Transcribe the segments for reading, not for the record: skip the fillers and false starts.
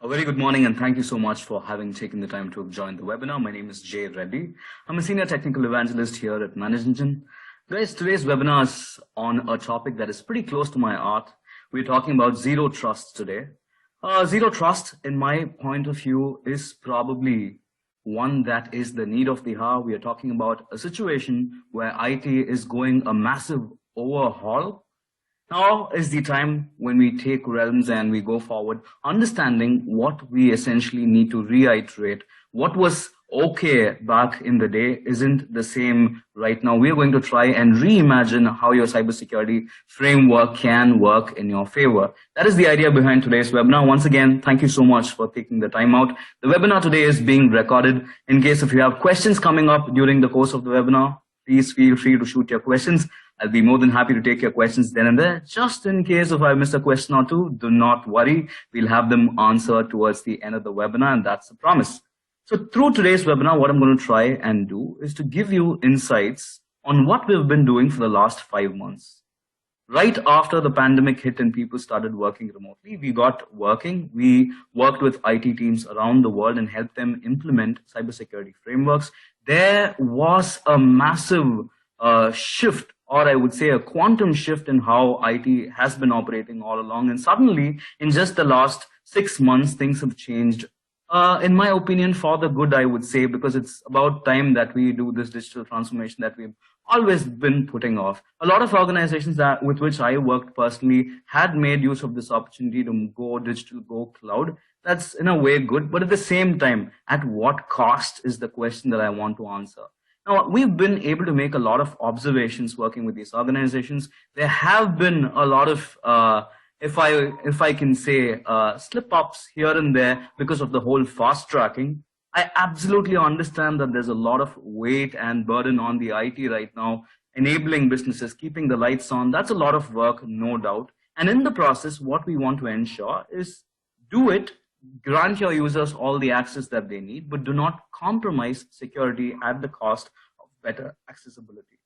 A very good morning and thank you so much for having taken the time to join the webinar. My name is Jay Reddy. I'm a senior technical evangelist here at ManageEngine. Guys, today's webinar is on a topic that is pretty close to my heart. We're talking about zero trust today. Zero trust, in my point of view, is probably one that is the need of the hour. We are talking about a situation where IT is going a massive overhaul. Now is the time when we take realms and we go forward, understanding what we essentially need to reiterate. What was okay back in the day isn't the same right now. We're going to try and reimagine how your cybersecurity framework can work in your favor. That is the idea behind today's webinar. Once again, thank you so much for taking the time out. The webinar today is being recorded. In case if you have questions coming up during the course of the webinar, please feel free to shoot your questions. I'll be more than happy to take your questions then and there. Just in case if I miss a question or two, do not worry. We'll have them answered towards the end of the webinar, and that's a promise. So through today's webinar, what I'm going to try and do is to give you insights on what we've been doing for the last 5 months. Right after the pandemic hit and people started working remotely, we got working. We worked with IT teams around the world and helped them implement cybersecurity frameworks. There was a massive shift, or I would say a quantum shift in how IT has been operating all along. And suddenly, in just the last 6 months, things have changed. In my opinion, for the good, I would say, because it's about time that we do this digital transformation that we've always been putting off. A lot of organizations with which I worked personally had made use of this opportunity to go digital, go cloud. That's in a way good, but at the same time, at what cost is the question that I want to answer. Now, we've been able to make a lot of observations working with these organizations. There have been a lot of, if I can say, slip-ups here and there because of the whole fast tracking. I absolutely understand that there's a lot of weight and burden on the IT right now, enabling businesses, keeping the lights on. That's a lot of work, no doubt. And in the process, what we want to ensure is do it, grant your users all the access that they need, but do not compromise security at the cost of better accessibility.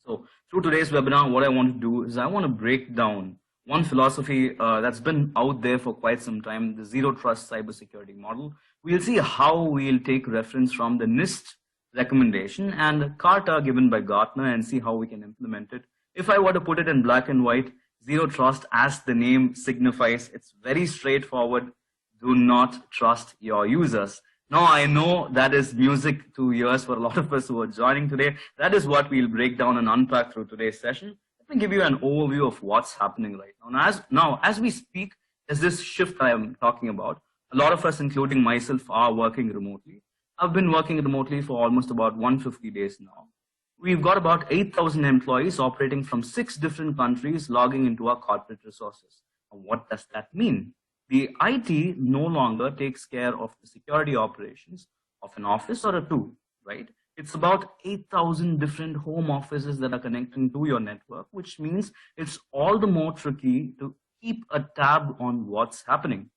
So through today's webinar, what I want to do is I want to break down one philosophy that's been out there for quite some time, the zero trust cybersecurity model. We'll see how we'll take reference from the NIST recommendation and CARTA given by Gartner and see how we can implement it. If I were to put it in black and white, zero trust, as the name signifies, it's very straightforward. Do not trust your users. Now, I know that is music to ears for a lot of us who are joining today. That is what we'll break down and unpack through today's session. Let me give you an overview of what's happening right now. Now, as we speak, there's this shift I am talking about. A lot of us, including myself, are working remotely. I've been working remotely for almost about 150 days now. We've got about 8,000 employees operating from 6 different countries logging into our corporate resources. What does that mean? The IT no longer takes care of the security operations of an office or a two, right? It's about 8,000 different home offices that are connecting to your network, which means it's all the more tricky to keep a tab on what's happening.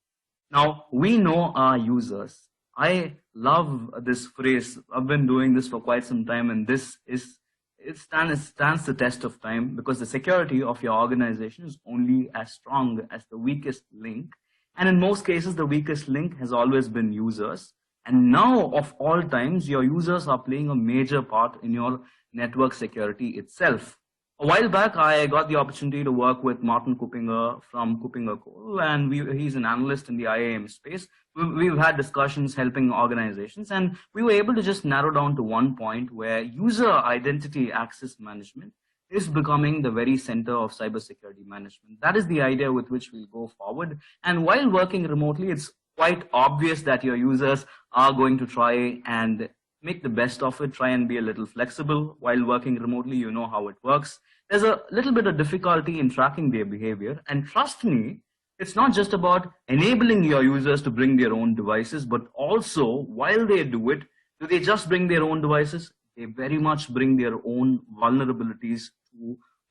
Now, we know our users. I love this phrase. I've been doing this for quite some time, and it stands the test of time because the security of your organization is only as strong as the weakest link. And in most cases, the weakest link has always been users. And now, of all times, your users are playing a major part in your network security itself. A while back, I got the opportunity to work with Martin Kuppinger from Kuppinger Cole, and he's an analyst in the IAM space. We've had discussions helping organizations, and we were able to just narrow down to one point where user identity access management is becoming the very center of cybersecurity management. That is the idea with which we'll go forward. And while working remotely, it's quite obvious that your users are going to try and make the best of it, try and be a little flexible. While working remotely, you know how it works. There's a little bit of difficulty in tracking their behavior. And trust me, it's not just about enabling your users to bring their own devices, but also while they do it, do they just bring their own devices? They very much bring their own vulnerabilities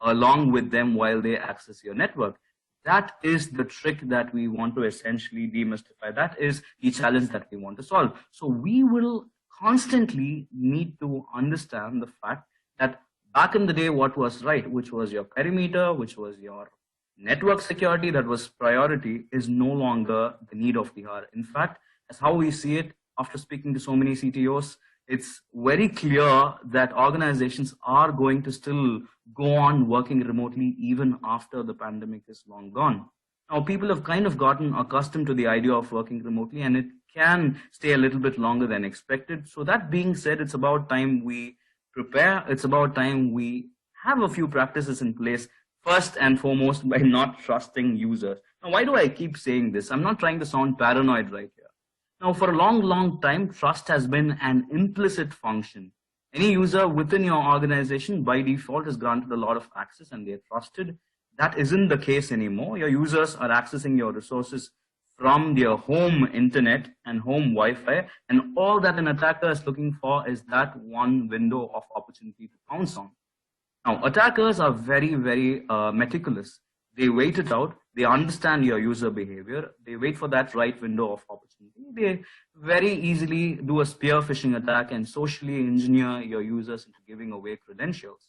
along with them while they access your network. That is the trick that we want to essentially demystify. That is the challenge that we want to solve. So we will constantly need to understand the fact that back in the day, what was right, which was your perimeter, which was your Network security that was priority is no longer the need of the hour. In fact, as how we see it after speaking to so many CTOs, it's very clear that organizations are going to still go on working remotely even after the pandemic is long gone. Now, people have kind of gotten accustomed to the idea of working remotely, and it can stay a little bit longer than expected. So that being said, it's about time we prepare. It's about time we have a few practices in place, first and foremost by not trusting users. Now, why do I keep saying this? I'm not trying to sound paranoid right here. Now, for a long time, trust has been an implicit function. Any user within your organization by default is granted a lot of access and they're trusted. That isn't the case anymore. Your users are accessing your resources from their home internet and home Wi-Fi, and all that an attacker is looking for is that one window of opportunity to pounce on. Now, attackers are very meticulous. They wait it out. They understand your user behavior. They wait for that right window of opportunity. They very easily do a spear phishing attack and socially engineer your users into giving away credentials.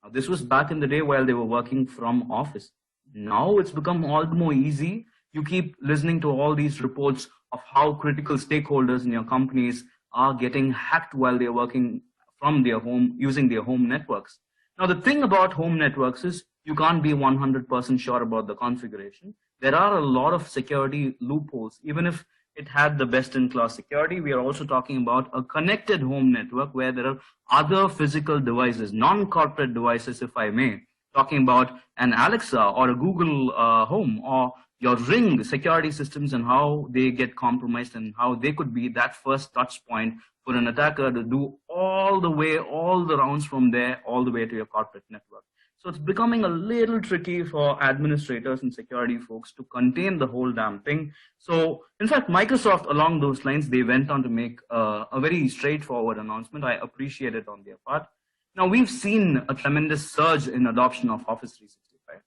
Now, this was back in the day while they were working from office. Now it's become all the more easy. You keep listening to all these reports of how critical stakeholders in your companies are getting hacked while they're working from their home, using their home networks. Now, the thing about home networks is you can't be 100% sure about the configuration. There are a lot of security loopholes. Even if it had the best-in-class security, we are also talking about a connected home network where there are other physical devices, non-corporate devices, if I may. Talking about an Alexa or a Google Home or your Ring security systems and how they get compromised and how they could be that first touch point for an attacker to do all the rounds from there, all the way to your corporate network. So it's becoming a little tricky for administrators and security folks to contain the whole damn thing. So in fact, Microsoft, along those lines, they went on to make a very straightforward announcement. I appreciate it on their part. Now, we've seen a tremendous surge in adoption of Office 365.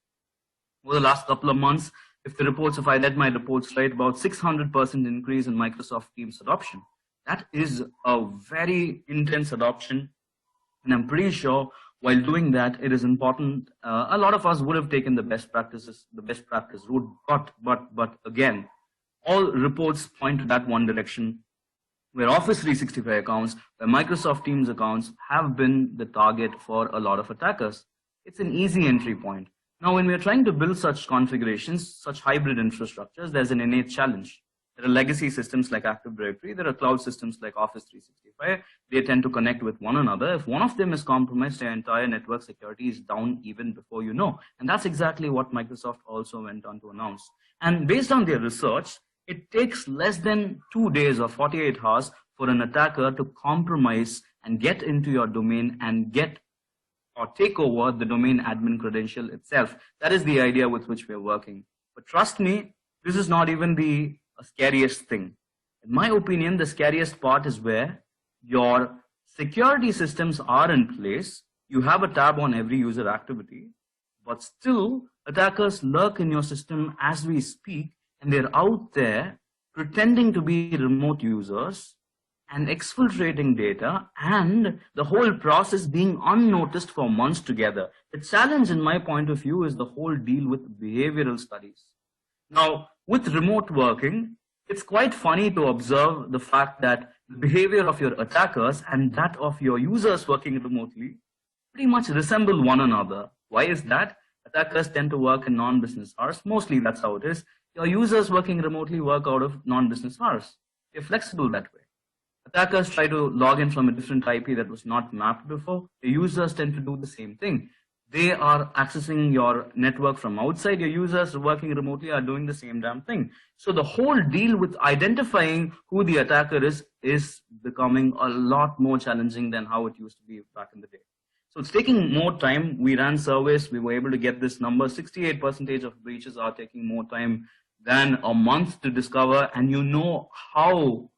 Over the last couple of months, if I read my reports right, about 600% increase in Microsoft Teams adoption. That is a very intense adoption. And I'm pretty sure while doing that, it is important. A lot of us would have taken the best practice route, but again, all reports point to that one direction, where Office 365 accounts, where Microsoft Teams accounts have been the target for a lot of attackers. It's an easy entry point. Now, when we're trying to build such configurations, such hybrid infrastructures, there's an innate challenge. There are legacy systems like Active Directory. There are cloud systems like Office 365. They tend to connect with one another. If one of them is compromised, your entire network security is down even before you know. And that's exactly what Microsoft also went on to announce. And based on their research, it takes less than 2 days or 48 hours for an attacker to compromise and get into your domain and get or take over the domain admin credential itself. That is the idea with which we're working. But trust me, this is not even the scariest thing. In my opinion, the scariest part is where your security systems are in place. You have a tab on every user activity, but still attackers lurk in your system as we speak, and they're out there pretending to be remote users and exfiltrating data, and the whole process being unnoticed for months together. The challenge in my point of view is the whole deal with behavioral studies. Now, with remote working, it's quite funny to observe the fact that the behavior of your attackers and that of your users working remotely pretty much resemble one another. Why is that? Attackers tend to work in non-business hours. Mostly that's how it is. Your users working remotely work out of non-business hours. They're flexible that way. Attackers try to log in from a different IP that was not mapped before. The users tend to do the same thing. They are accessing your network from outside. Your users working remotely are doing the same damn thing. So the whole deal with identifying who the attacker is becoming a lot more challenging than how it used to be back in the day. So it's taking more time. We ran surveys. We were able to get this number. 68% of breaches are taking more time than a month to discover. And you know how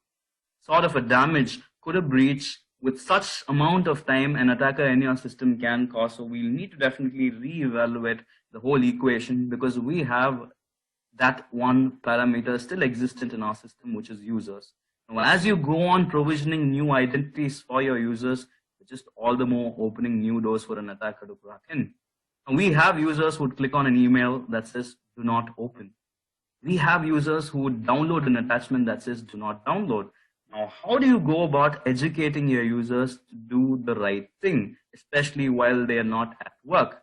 sort of a damage could a breach with such amount of time an attacker in your system can cause. So we'll need to definitely reevaluate the whole equation, because we have that one parameter still existent in our system, which is users. Now, as you go on provisioning new identities for your users, it's just all the more opening new doors for an attacker to crack in. And we have users who would click on an email that says, do not open. We have users who would download an attachment that says, do not download. Now, how do you go about educating your users to do the right thing, especially while they are not at work?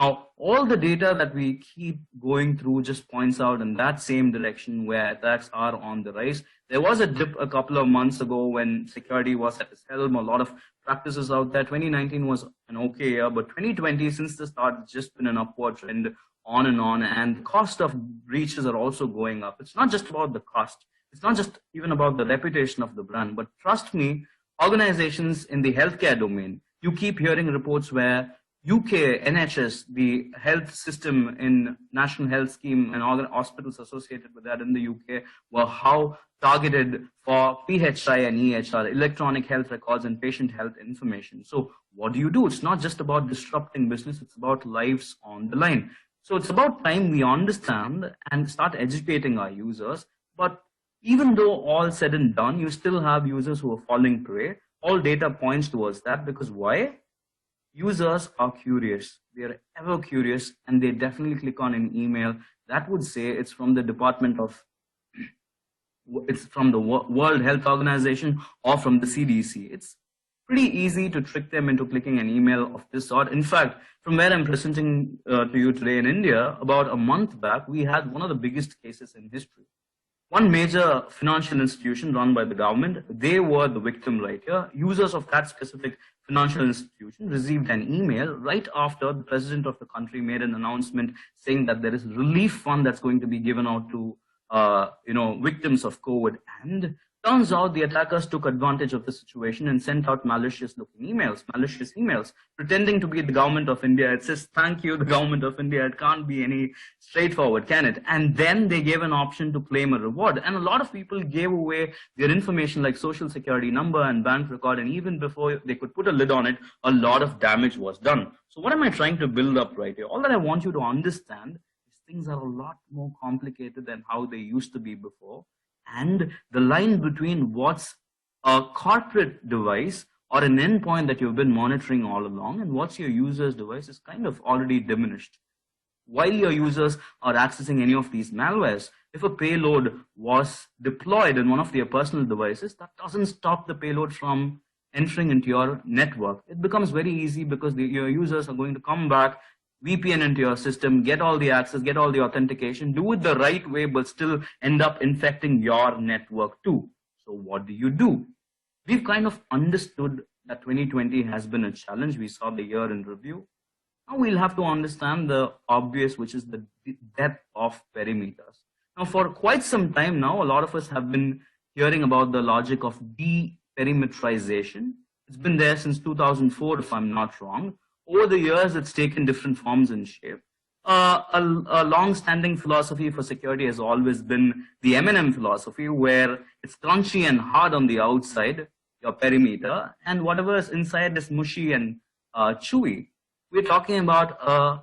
Now, all the data that we keep going through just points out in that same direction where attacks are on the rise. There was a dip a couple of months ago when security was at its helm, a lot of practices out there. 2019 was an okay year, but 2020, since the start, it's just been an upward trend on, and the cost of breaches are also going up. It's not just about the cost. It's not just even about the reputation of the brand, but trust me, organizations in the healthcare domain, you keep hearing reports where UK, NHS, the health system in National Health Scheme and all the hospitals associated with that in the UK were how targeted for PHI and EHR, electronic health records and patient health information. So what do? It's not just about disrupting business, it's about lives on the line. So it's about time we understand and start educating our users. But even though all said and done, you still have users who are falling prey. All data points towards that, because why? Users are curious. They are ever curious, and they definitely click on an email that would say it's from the it's from the World Health Organization or from the CDC. It's pretty easy to trick them into clicking an email of this sort. In fact, from where I'm presenting to you today in India, about a month back, we had one of the biggest cases in history. One major financial institution run by the government, they were the victim right here. Users of that specific financial institution received an email right after the president of the country made an announcement saying that there is a relief fund that's going to be given out to victims of COVID. And turns out the attackers took advantage of the situation and sent out malicious emails, pretending to be the government of India. It says, thank you, the government of India. It can't be any straightforward, can it? And then they gave an option to claim a reward. And a lot of people gave away their information like social security number and bank record. And even before they could put a lid on it, a lot of damage was done. So what am I trying to build up right here? All that I want you to understand is things are a lot more complicated than how they used to be before. And the line between what's a corporate device or an endpoint that you've been monitoring all along and what's your user's device is kind of already diminished. While your users are accessing any of these malwares, if a payload was deployed in one of their personal devices, that doesn't stop the payload from entering into your network. It becomes very easy because your users are going to come back, VPN into your system, get all the access, get all the authentication, do it the right way, but still end up infecting your network too. So what do? We've kind of understood that 2020 has been a challenge. We saw the year in review. Now we'll have to understand the obvious, which is the depth of perimeters. Now for quite some time now, a lot of us have been hearing about the logic of deperimeterization. It's been there since 2004, if I'm not wrong. Over the years, it's taken different forms and shape. A long-standing philosophy for security has always been the M&M philosophy, where it's crunchy and hard on the outside, your perimeter, and whatever is inside is mushy and chewy. We're talking about a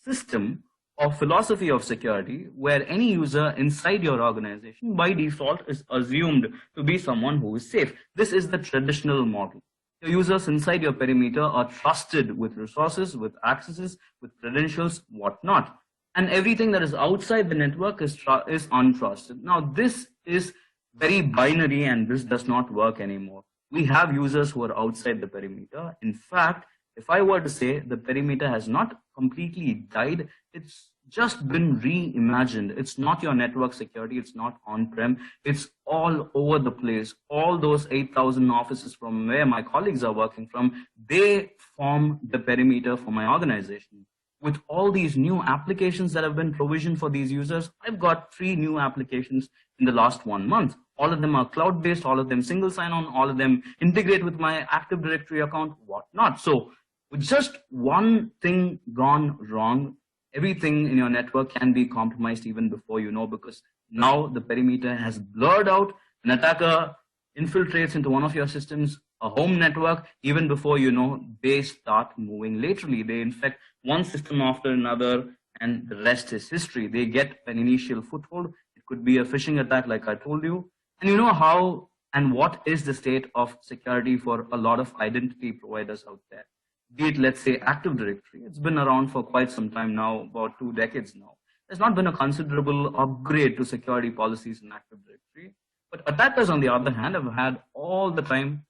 system or philosophy of security where any user inside your organization by default is assumed to be someone who is safe. This is the traditional model. Your users inside your perimeter are trusted with resources, with accesses, with credentials, whatnot. And everything that is outside the network is untrusted. Now, this is very binary and this does not work anymore. We have users who are outside the perimeter. In fact, if I were to say the perimeter has not completely died, it's just been reimagined. It's not your network security. It's not on-prem. It's all over the place. All those 8,000 offices from where my colleagues are working from, they form the perimeter for my organization. With all these new applications that have been provisioned for these users, I've got 3 new applications in the last 1 month. All of them are cloud-based, all of them single sign-on, all of them integrate with my Active Directory account, whatnot. So with just one thing gone wrong, everything in your network can be compromised even before you know, because now the perimeter has blurred out. An attacker infiltrates into one of your systems, a home network, even before you know, they start moving laterally. They infect one system after another, and the rest is history. They get an initial foothold. It could be a phishing attack, like I told you. And you know how and what is the state of security for a lot of identity providers out there. be it, let's say, Active Directory. It's been around for quite some time now, about 2 decades now. There's not been a considerable upgrade to security policies in Active Directory. But attackers, on the other hand, have had all the time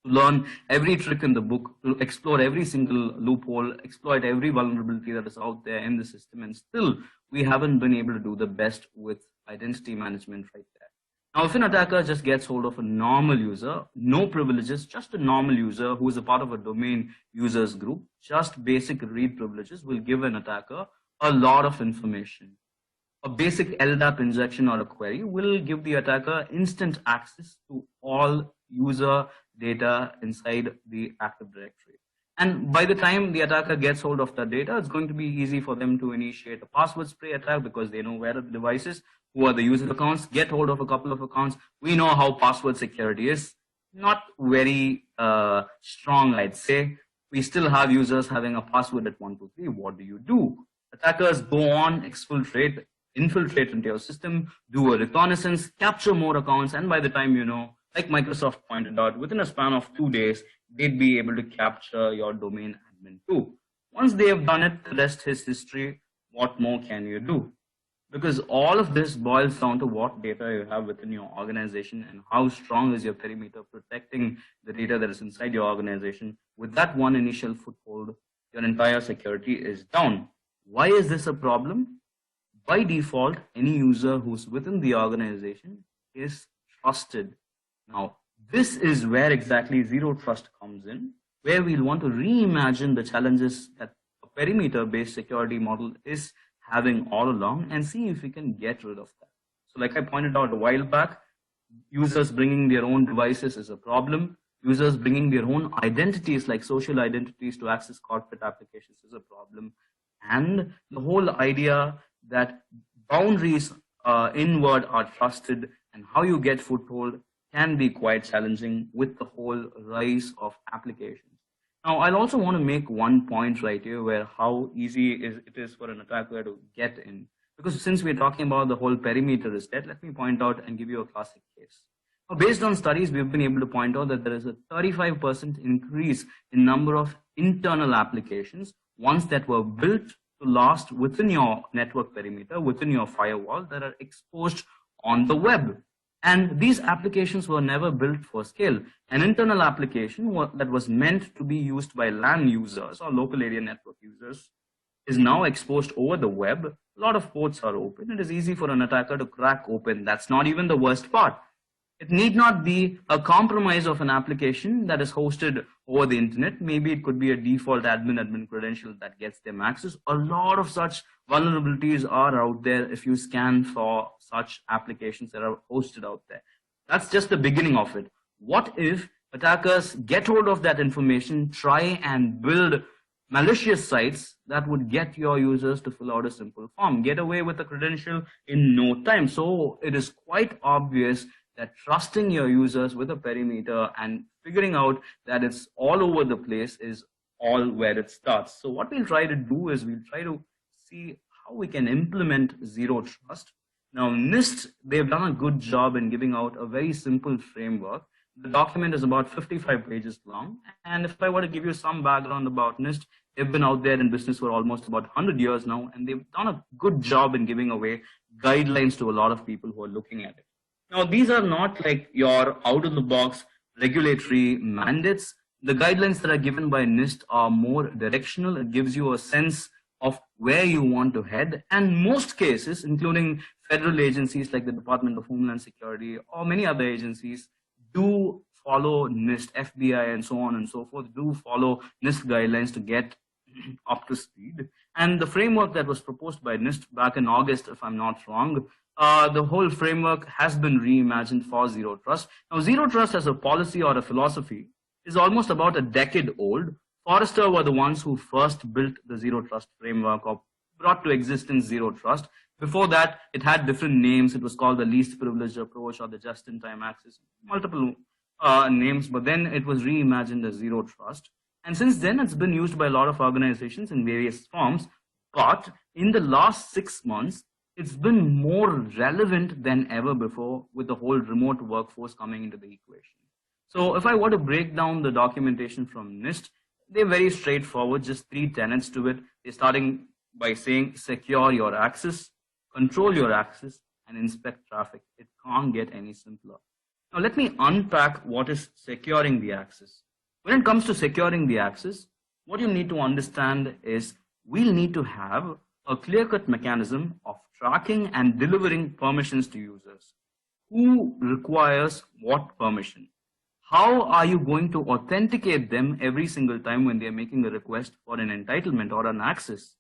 to learn every trick in the book, to explore every single loophole, exploit every vulnerability that is out there in the system, and still we haven't been able to do the best with identity management right there. Now, if an attacker just gets hold of a normal user, no privileges, just a normal user who is a part of a domain users group, just basic read privileges will give an attacker a lot of information. A basic LDAP injection or a query will give the attacker instant access to all user data inside the Active Directory. And by the time the attacker gets hold of that data, it's going to be easy for them to initiate a password spray attack because they know where the device is, who are the user accounts, get hold of a couple of accounts. We know how password security is. Not very strong, I'd say. We still have users having a password at 123. What do? Attackers go on, infiltrate into your system, do a reconnaissance, capture more accounts, and by the time you know, like Microsoft pointed out, within a span of 2 days, they'd be able to capture your domain admin too. Once they have done it, the rest is history. What more can you do? Because all of this boils down to what data you have within your organization and how strong is your perimeter protecting the data that is inside your organization. With that one initial foothold, your entire security is down. Why is this a problem? By default, any user who's within the organization is trusted. Now, this is where exactly zero trust comes in, where we'll want to reimagine the challenges that a perimeter-based security model is having all along and see if we can get rid of that. So like I pointed out a while back, users bringing their own devices is a problem. Users bringing their own identities like social identities to access corporate applications is a problem. And the whole idea that boundaries inward are trusted and how you get foothold can be quite challenging with the whole rise of applications. Now, I'll also want to make one point right here where how easy it is for an attacker to get in. Because since we're talking about the whole perimeter is dead, let me point out and give you a classic case. Now, based on studies, we've been able to point out that there is a 35% increase in number of internal applications, ones that were built to last within your network perimeter, within your firewall, that are exposed on the web. And these applications were never built for scale. An internal application that was meant to be used by LAN users or local area network users is now exposed over the web. A lot of ports are open. It is easy for an attacker to crack open. That's not even the worst part. It need not be a compromise of an application that is hosted over the internet. Maybe it could be a default admin credential that gets them access. A lot of such vulnerabilities are out there if you scan for such applications that are hosted out there. That's just the beginning of it. What if attackers get hold of that information, try and build malicious sites that would get your users to fill out a simple form, get away with a credential in no time? So it is quite obvious that trusting your users with a perimeter and figuring out that it's all over the place is all where it starts. So what we'll try to do is we'll try to see how we can implement zero trust. Now, NIST, they've done a good job in giving out a very simple framework. The document is about 55 pages long. And if I were to give you some background about NIST, they've been out there in business for almost about 100 years now, and they've done a good job in giving away guidelines to a lot of people who are looking at it. Now, these are not like your out-of-the-box regulatory mandates. The guidelines that are given by NIST are more directional. It gives you a sense of where you want to head. And most cases, including federal agencies like the Department of Homeland Security or many other agencies, do follow NIST, FBI, and so on and so forth, do follow NIST guidelines to get up to speed. And the framework that was proposed by NIST back in August, if I'm not wrong, the whole framework has been reimagined for zero trust. Now, zero trust as a policy or a philosophy is almost about a decade old. Forrester were the ones who first built the zero trust framework or brought to existence zero trust. Before that, it had different names. It was called the least privileged approach or the just-in-time access, multiple names, but then it was reimagined as zero trust. And since then, it's been used by a lot of organizations in various forms. But in the last 6 months, it's been more relevant than ever before with the whole remote workforce coming into the equation. So if I were to break down the documentation from NIST, they're very straightforward, just 3 tenets to it. They're starting by saying secure your access, control your access, and inspect traffic. It can't get any simpler. Now let me unpack what is securing the access. When it comes to securing the access, what you need to understand is we'll need to have a clear-cut mechanism of tracking and delivering permissions to users. Who requires what permission? How are you going to authenticate them every single time when they're making a request for an entitlement or an access?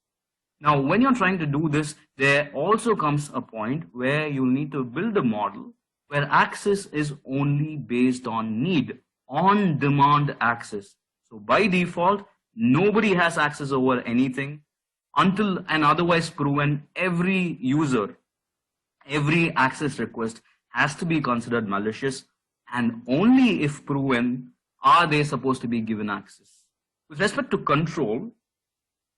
Now, when you're trying to do this, there also comes a point where you need to build a model where access is only based on need, on-demand access. So by default, nobody has access over anything until and otherwise proven. Every user, every access request has to be considered malicious, and only if proven are they supposed to be given access. With respect to control,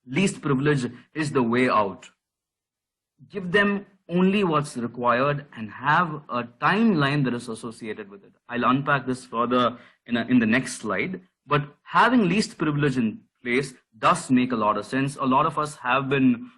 least privilege is the way out. Give them only what's required and have a timeline that is associated with it. I'll unpack this further in the next slide, but having least privilege in place does make a lot of sense. A lot of us have been,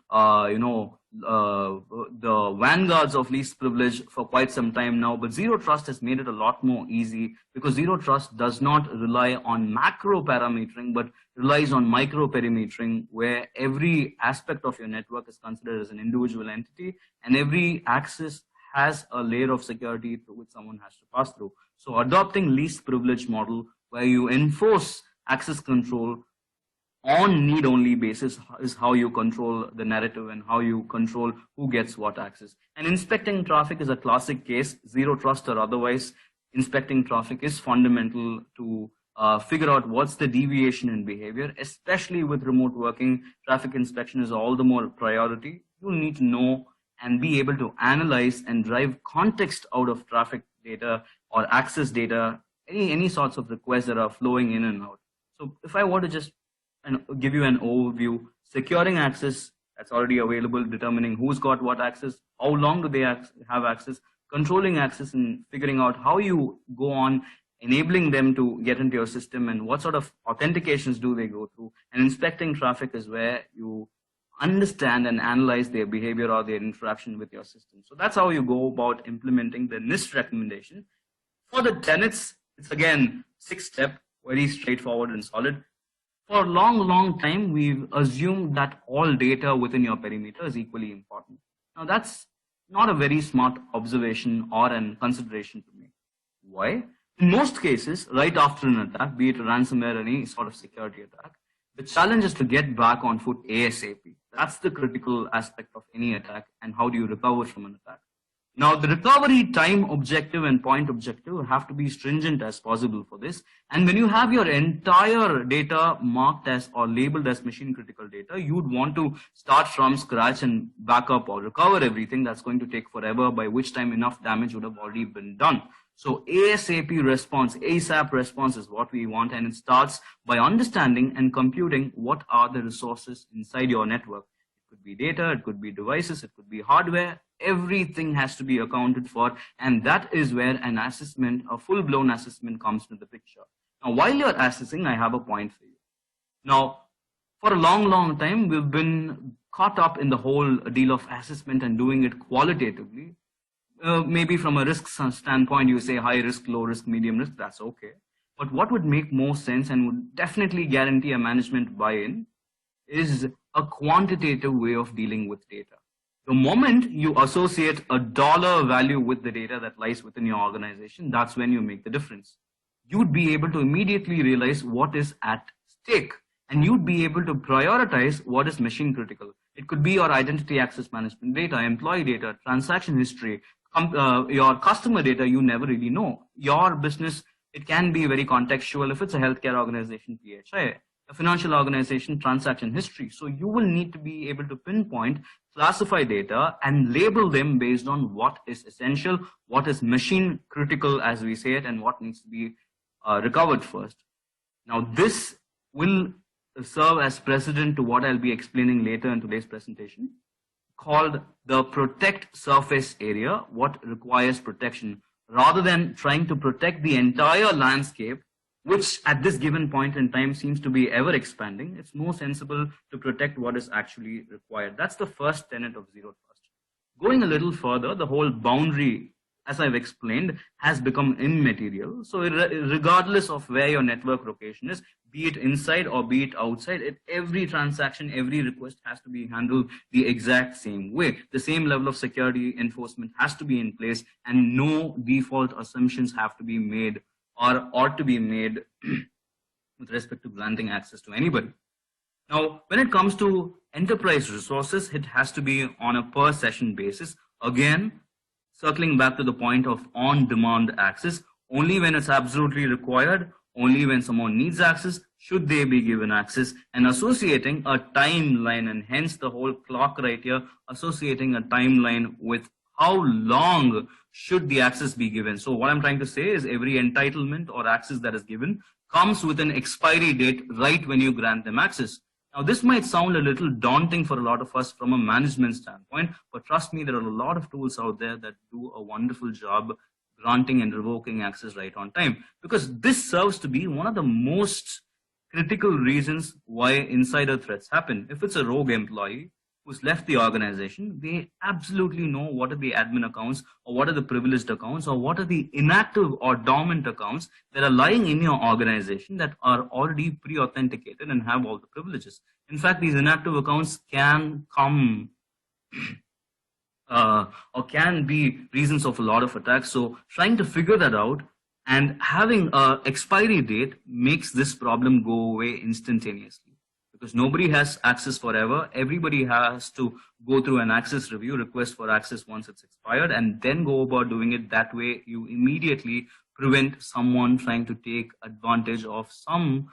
the vanguards of least privilege for quite some time now, but Zero Trust has made it a lot more easy because Zero Trust does not rely on macro parametering, but relies on micro perimetering, where every aspect of your network is considered as an individual entity and every access has a layer of security through which someone has to pass through. So adopting least privilege model where you enforce access control on need only basis is how you control the narrative and how you control who gets what access. And inspecting traffic is a classic case. Zero trust or otherwise, inspecting traffic is fundamental to figure out what's the deviation in behavior. Especially with remote working, traffic inspection is all the more priority. You'll need to know and be able to analyze and drive context out of traffic data or access data, any sorts of requests that are flowing in and out. So if I were to just give you an overview, securing access that's already available, determining who's got what access, how long do they have access, controlling access and figuring out how you go on enabling them to get into your system and what sort of authentications do they go through, and inspecting traffic is where you understand and analyze their behavior or their interaction with your system. So that's how you go about implementing the NIST recommendation. For the tenets, it's again 6-step, very straightforward and solid. For a long time, we've assumed that all data within your perimeter is equally important. Now, that's not a very smart observation or an consideration to make. Why? In most cases, right after an attack, be it a ransomware or any sort of security attack, the challenge is to get back on foot ASAP. That's the critical aspect of any attack, and how do you recover from an attack. Now, the recovery time objective and point objective have to be stringent as possible for this. And when you have your entire data marked as or labeled as mission critical data, you'd want to start from scratch and back up or recover everything. That's going to take forever, by which time enough damage would have already been done. So ASAP response, ASAP response is what we want, and it starts by understanding and computing what are the resources inside your network. It could be data, it could be devices, it could be hardware. Everything has to be accounted for, and that is where an assessment, a full-blown assessment, comes into the picture. Now, while you're assessing, I have a point for you. Now, for a long time, we've been caught up in the whole deal of assessment and doing it qualitatively. Maybe from a risk standpoint, you say high risk, low risk, medium risk, that's okay. But what would make more sense and would definitely guarantee a management buy-in is a quantitative way of dealing with data. The moment you associate a dollar value with the data that lies within your organization, that's when you make the difference. You'd be able to immediately realize what is at stake, and you'd be able to prioritize what is mission critical. It could be your identity access management data, employee data, transaction history, your customer data you never really know. Your business, it can be very contextual. If it's a healthcare organization, PHI, a financial organization, transaction history. So you will need to be able to pinpoint, classify data and label them based on what is essential, what is mission critical as we say it, and what needs to be recovered first. Now this will serve as precedent to what I'll be explaining later in today's presentation, called the protect surface area, what requires protection. Rather than trying to protect the entire landscape, which at this given point in time seems to be ever expanding, it's more sensible to protect what is actually required. That's the first tenet of zero trust. Going a little further, the whole boundary, as I've explained, has become immaterial. So regardless of where your network location is, be it inside or be it outside, every transaction, every request has to be handled the exact same way. The same level of security enforcement has to be in place, and no default assumptions have to be made or ought to be made with respect to granting access to anybody. Now, when it comes to enterprise resources, it has to be on a per session basis. Again, circling back to the point of on-demand access, only when it's absolutely required, only when someone needs access, should they be given access, and associating a timeline, and hence the whole clock right here, associating a timeline with how long should the access be given. So what I'm trying to say is every entitlement or access that is given comes with an expiry date right when you grant them access. Now, this might sound a little daunting for a lot of us from a management standpoint, but trust me, there are a lot of tools out there that do a wonderful job granting and revoking access right on time, because this serves to be one of the most critical reasons why insider threats happen. If it's a rogue employee who's left the organization, they absolutely know what are the admin accounts, or what are the privileged accounts, or what are the inactive or dormant accounts that are lying in your organization that are already pre-authenticated and have all the privileges. In fact, these inactive accounts can come or can be reasons of a lot of attacks. So trying to figure that out and having an expiry date makes this problem go away instantaneously, because nobody has access forever. Everybody has to go through an access review, request for access once it's expired, and then go about doing it. That way you immediately prevent someone trying to take advantage of some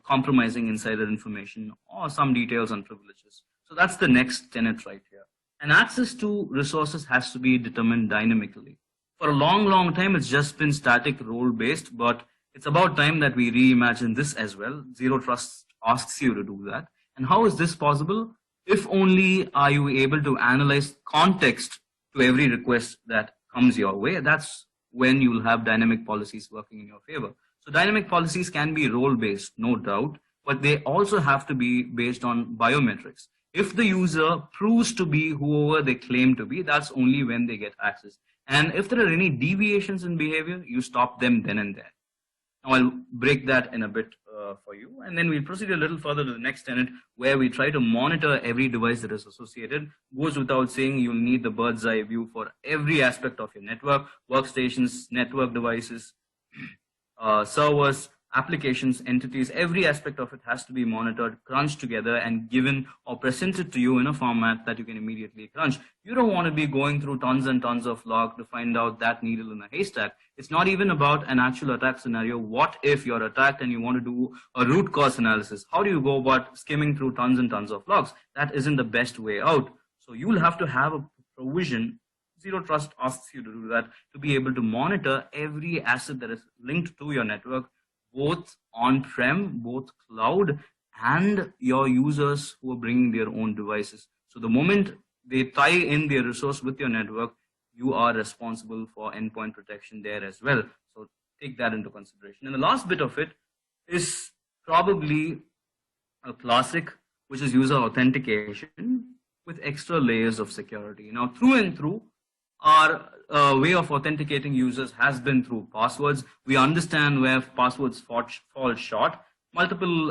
compromising insider information or some details and privileges. So that's the next tenet right here. And access to resources has to be determined dynamically. For a long time, it's just been static role-based, but it's about time that we reimagine this as well. Zero Trust asks you to do that. And how is this possible? If only are you able to analyze context to every request that comes your way, that's when you will have dynamic policies working in your favor. So dynamic policies can be role-based, no doubt, but they also have to be based on biometrics. If the user proves to be whoever they claim to be, that's only when they get access. And if there are any deviations in behavior, you stop them then and there. Now I'll break that in a bit for you, and then we'll proceed a little further to the next tenet, where we try to monitor every device that is associated. Goes without saying, you'll need the bird's eye view for every aspect of your network: workstations, network devices, servers, applications, entities. Every aspect of it has to be monitored, crunched together, and given or presented to you in a format that you can immediately crunch. You don't want to be going through tons and tons of log to find out that needle in a haystack. It's not even about an actual attack scenario. What if you're attacked and you want to do a root cause analysis? How do you go about skimming through tons and tons of logs? That isn't the best way out. So you'll have to have a provision. Zero Trust asks you to do that, to be able to monitor every asset that is linked to your network, both on-prem, both cloud, and your users who are bringing their own devices. So the moment they tie in their resource with your network, you are responsible for endpoint protection there as well. So take that into consideration. And the last bit of it is probably a classic, which is user authentication with extra layers of security. Now, through and through, our way of authenticating users has been through passwords. We understand where passwords fall short. Multiple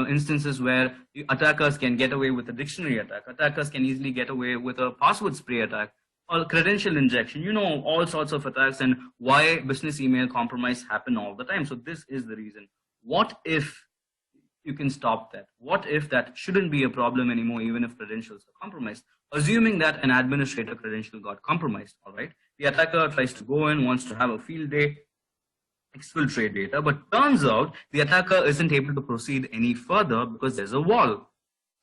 instances where attackers can get away with a dictionary attack. Attackers can easily get away with a password spray attack or credential injection. You know, all sorts of attacks, and why business email compromise happen all the time. So this is the reason. What if you can stop that? What if that shouldn't be a problem anymore, even if credentials are compromised? Assuming that an administrator credential got compromised, all right? The attacker tries to go in, wants to have a field day, exfiltrate data, but turns out the attacker isn't able to proceed any further because there's a wall.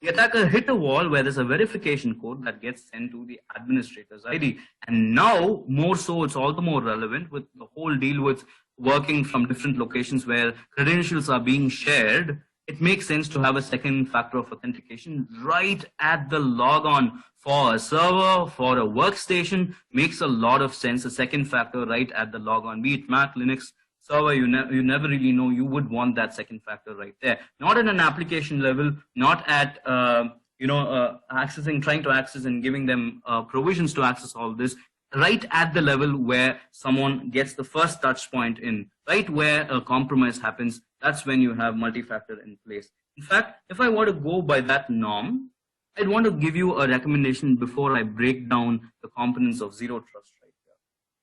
The attacker hit a wall where there's a verification code that gets sent to the administrator's ID. And now, more so, it's all the more relevant with the whole deal with working from different locations where credentials are being shared. It makes sense to have a second factor of authentication right at the logon. For a server, for a workstation, makes a lot of sense. A second factor right at the logon, be it Mac, Linux, server, you never really know. You would want that second factor right there. Not at an application level, not at trying to access and giving them provisions to access all this. Right at the level where someone gets the first touch point in, right where a compromise happens, that's when you have multi-factor in place. In fact, if I were to go by that norm, I'd want to give you a recommendation before I break down the components of zero trust right here.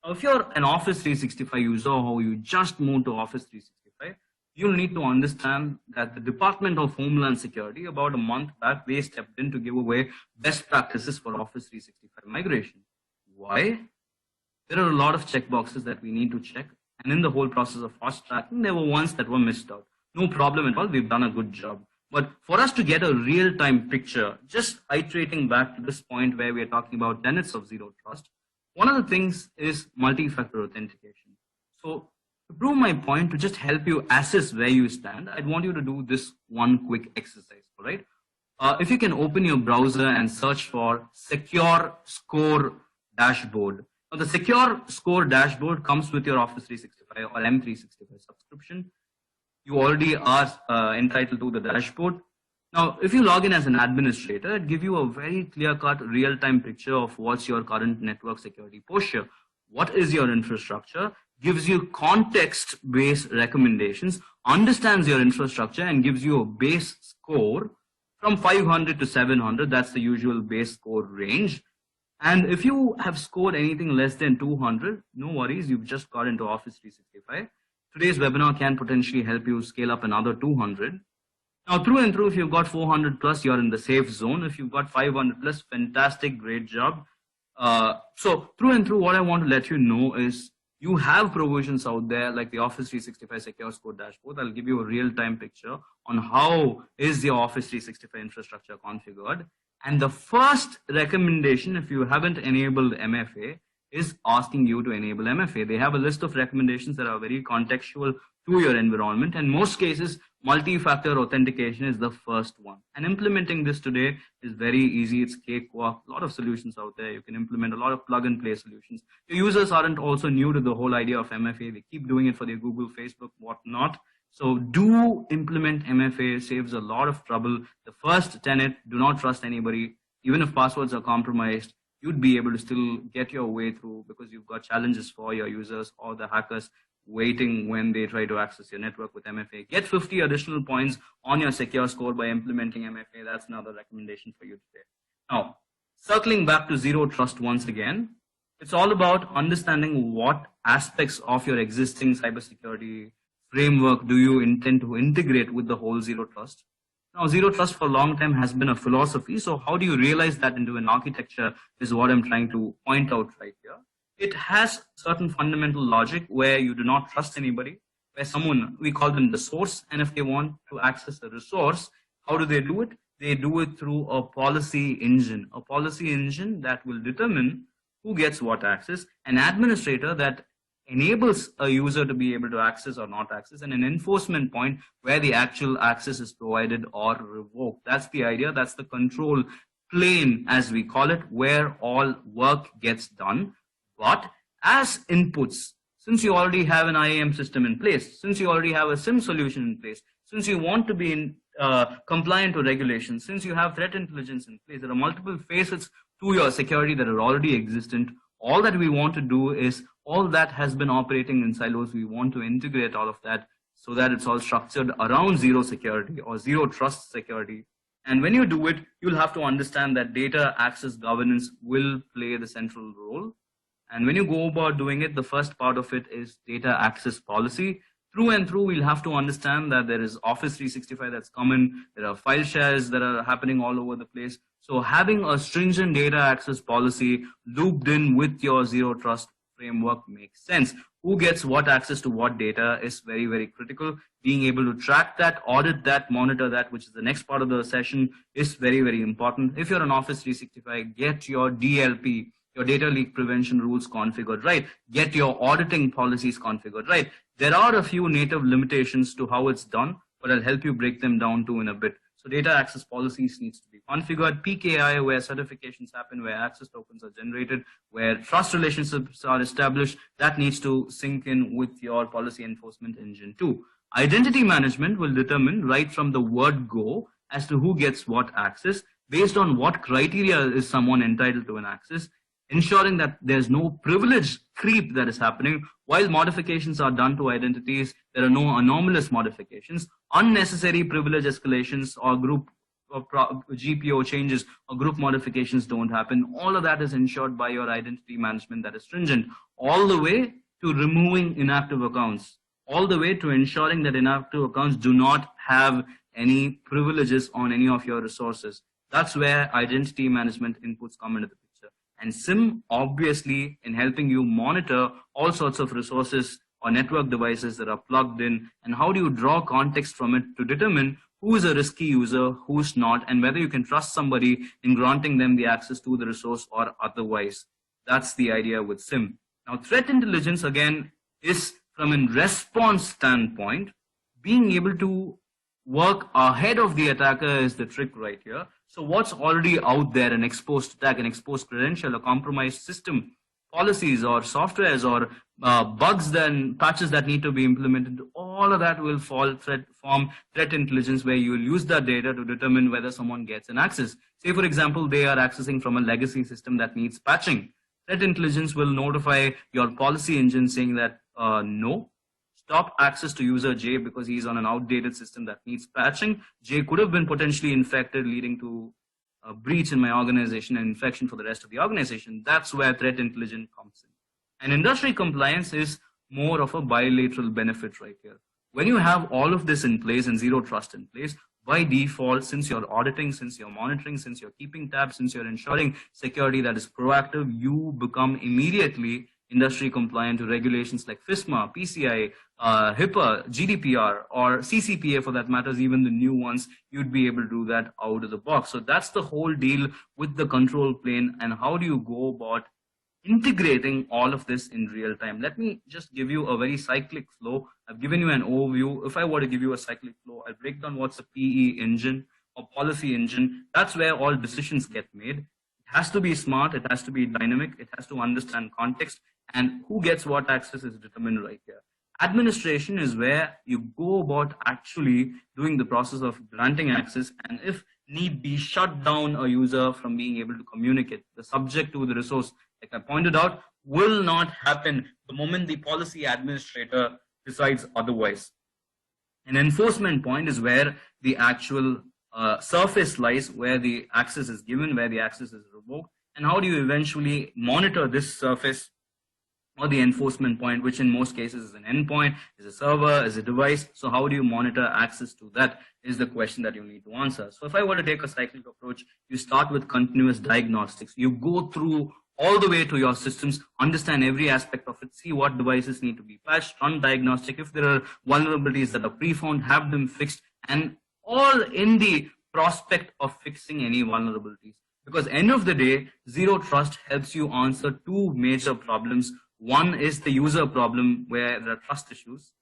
Now, if you're an Office 365 user or you just moved to Office 365, you'll need to understand that the Department of Homeland Security, about a month back, they stepped in to give away best practices for Office 365 migration. Why? There are a lot of checkboxes that we need to check. And in the whole process of fast tracking, there were ones that were missed out. No problem at all. We've done a good job. But for us to get a real-time picture, just iterating back to this point where we are talking about tenets of zero trust, one of the things is multi-factor authentication. So to prove my point, to just help you assess where you stand, I'd want you to do this one quick exercise, all right? If you can open your browser and search for Secure Score Dashboard. Now, the Secure Score Dashboard comes with your Office 365 or M365 subscription. You already are entitled to the dashboard. Now, if you log in as an administrator, it gives you a very clear-cut, real-time picture of what's your current network security posture. What is your infrastructure? Gives you context-based recommendations, understands your infrastructure, and gives you a base score from 500 to 700. That's the usual base score range. And if you have scored anything less than 200, no worries, you've just got into Office 365. Today's webinar can potentially help you scale up another 200. Now, through and through, if you've got 400 plus, you're in the safe zone. If you've got 500 plus, fantastic, great job. So through and through, what I want to let you know is you have provisions out there like the Office 365 Secure Score Dashboard. I'll give you a real-time picture on how is your Office 365 infrastructure configured. And the first recommendation, if you haven't enabled MFA, is asking you to enable MFA. They have a list of recommendations that are very contextual to your environment. And most cases, multi-factor authentication is the first one. And implementing this today is very easy. It's cakewalk. A lot of solutions out there. You can implement a lot of plug-and-play solutions. Your users aren't also new to the whole idea of MFA. They keep doing it for their Google, Facebook, whatnot. So do implement MFA. Saves a lot of trouble. The first tenet, do not trust anybody. Even if passwords are compromised, you'd be able to still get your way through because you've got challenges for your users or the hackers waiting when they try to access your network with MFA. Get 50 additional points on your secure score by implementing MFA. That's another recommendation for you today. Now, circling back to zero trust once again, it's all about understanding what aspects of your existing cybersecurity framework do you intend to integrate with the whole zero trust. Now, zero trust for a long time has been a philosophy. So how do you realize that into an architecture is what I'm trying to point out right here. It has certain fundamental logic where you do not trust anybody, where someone, we call them the source, and if they want to access the resource, how do they do it? They do it through a policy engine that will determine who gets what access, an administrator that enables a user to be able to access or not access, and an enforcement point where the actual access is provided or revoked. That's the idea. That's the control plane, as we call it, where all work gets done. But as inputs, since you already have an IAM system in place, since you already have a SIEM solution in place, since you want to be compliant to regulations, since you have threat intelligence in place, there are multiple facets to your security that are already existent. All that we want to do is all that has been operating in silos. We want to integrate all of that so that it's all structured around zero security or zero trust security. And when you do it, you'll have to understand that data access governance will play the central role. And when you go about doing it, the first part of it is data access policy. Through and through, we'll have to understand that there is Office 365 that's common. There are file shares that are happening all over the place. So having a stringent data access policy looped in with your zero trust framework makes sense. Who gets what access to what data is very, very critical. Being able to track that, audit that, monitor that, which is the next part of the session, is very, very important. If you're on Office 365, get your DLP, your data leak prevention rules configured right. Get your auditing policies configured right. There are a few native limitations to how it's done, but I'll help you break them down too in a bit. So data access policies needs to be configured. PKI, where certifications happen, where access tokens are generated, where trust relationships are established, that needs to sync in with your policy enforcement engine too. Identity management will determine right from the word go as to who gets what access, based on what criteria is someone entitled to an access, ensuring that there's no privilege creep that is happening. While modifications are done to identities, there are no anomalous modifications, unnecessary privilege escalations or group or GPO changes or group modifications don't happen. All of that is ensured by your identity management that is stringent, all the way to removing inactive accounts, all the way to ensuring that inactive accounts do not have any privileges on any of your resources. That's where identity management inputs come into the picture. And SIEM, obviously, in helping you monitor all sorts of resources or network devices that are plugged in, and how do you draw context from it to determine who is a risky user, who's not, and whether you can trust somebody in granting them the access to the resource or otherwise. That's the idea with SIEM. Now, threat intelligence, again, is from a response standpoint, being able to work ahead of the attacker is the trick right here. So what's already out there, an exposed attack, an exposed credential, a compromised system, policies or softwares or bugs and patches that need to be implemented, all of that will form threat intelligence, where you will use that data to determine whether someone gets an access. Say, for example, they are accessing from a legacy system that needs patching. Threat intelligence will notify your policy engine saying that no, stop access to user J because he's on an outdated system that needs patching. J could have been potentially infected, leading to a breach in my organization and infection for the rest of the organization. That's where threat intelligence comes in. And industry compliance is more of a bilateral benefit right here. When you have all of this in place and zero trust in place, by default, since you're auditing, since you're monitoring, since you're keeping tabs, since you're ensuring security that is proactive, you become immediately industry compliant to regulations like FISMA, PCI, HIPAA, GDPR, or CCPA for that matters, even the new ones, you'd be able to do that out of the box. So that's the whole deal with the control plane, and how do you go about integrating all of this in real time. Let me just give you a very cyclic flow. I've given you an overview. If I were to give you a cyclic flow, I'll break down what's a PE engine or policy engine. That's where all decisions get made. It has to be smart, it has to be dynamic, it has to understand context, and who gets what access is determined right here. Administration is where you go about actually doing the process of granting access, and if need be, shut down a user from being able to communicate. The subject to the resource, like I pointed out, will not happen the moment the policy administrator decides otherwise. An enforcement point is where the actual surface lies, where the access is given, where the access is revoked, and how do you eventually monitor this surface or the enforcement point, which in most cases is an endpoint, is a server, is a device. So how do you monitor access to that is the question that you need to answer. So if I were to take a cyclic approach, you start with continuous diagnostics. You go through all the way to your systems, understand every aspect of it, see what devices need to be patched, run diagnostic. If there are vulnerabilities that are pre-found, have them fixed, and all in the prospect of fixing any vulnerabilities. Because end of the day, zero trust helps you answer two major problems. One is the user problem where there are trust issues.